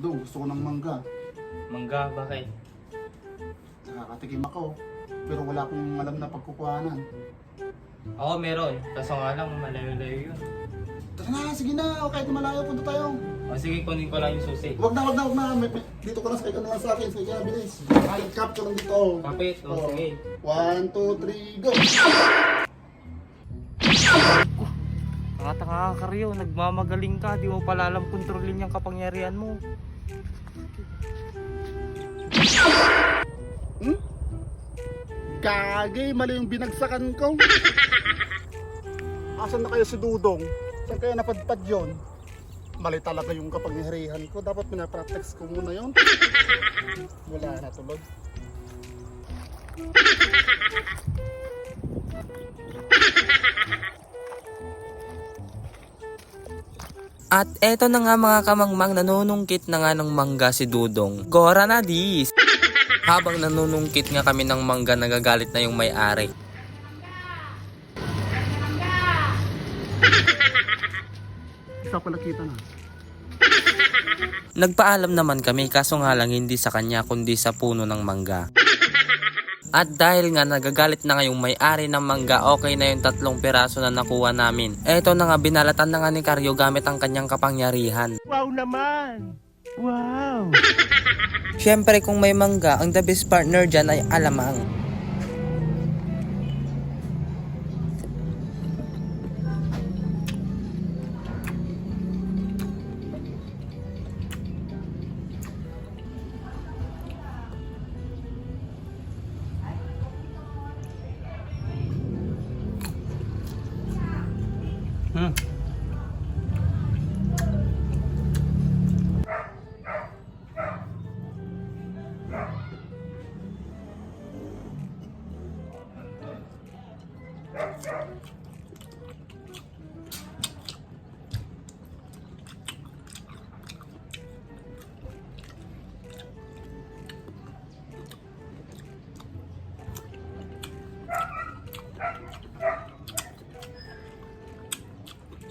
Dong, gusto ko ng mangga. Mangga, bakit? Nakakatikim ako. Pero wala akong alam na pagkukuhanan. Oo, meron. Kaso nga lang, malayo-layo yun. Tara na, sige na. O kahit malayo, punta tayo. O sige, kunin ko lang yung susi. Wag na. Dito ka lang, sakay ka na lang sa akin. Sakay ka na, bilis. Cap ka lang dito. Kapit, o Oh. sige. 1, 2, 3, go! Tanga-tanga ka Karyo, nagmamagaling ka. Di mo pala alam kontrolin yung kapangyarihan mo. Gagay, mali yung binagsakan ko. Asan na kayo si Dudong? Saan kaya napadpad yun? Mali talaga yung kapangyarihan ko. Dapat pinapractice ko muna yun. Wala na tuloy. At eto na nga mga kamangmang, nanunungkit na nga ng mangga si Dudong. Gora na dis! Habang nanunungkit nga kami ng mangga, nagagalit na yung may-ari. Isa pala kita na. Nagpaalam naman kami, kaso nga lang hindi sa kanya kundi sa puno ng mangga. At dahil nga nagagalit na nga yung may-ari ng mangga, okay na yung 3 piraso na nakuha namin. Eto na nga, binalatan na nga ni Karyo gamit ang kanyang kapangyarihan. Wow naman! Wow! Syempre kung may mangga, ang the best partner dyan ay alamang.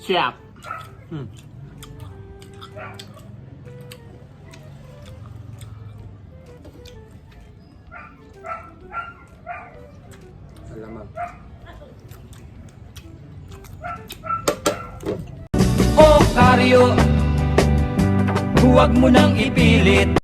Siap. Alamang. O Karyo, huwag mo nang ipilit.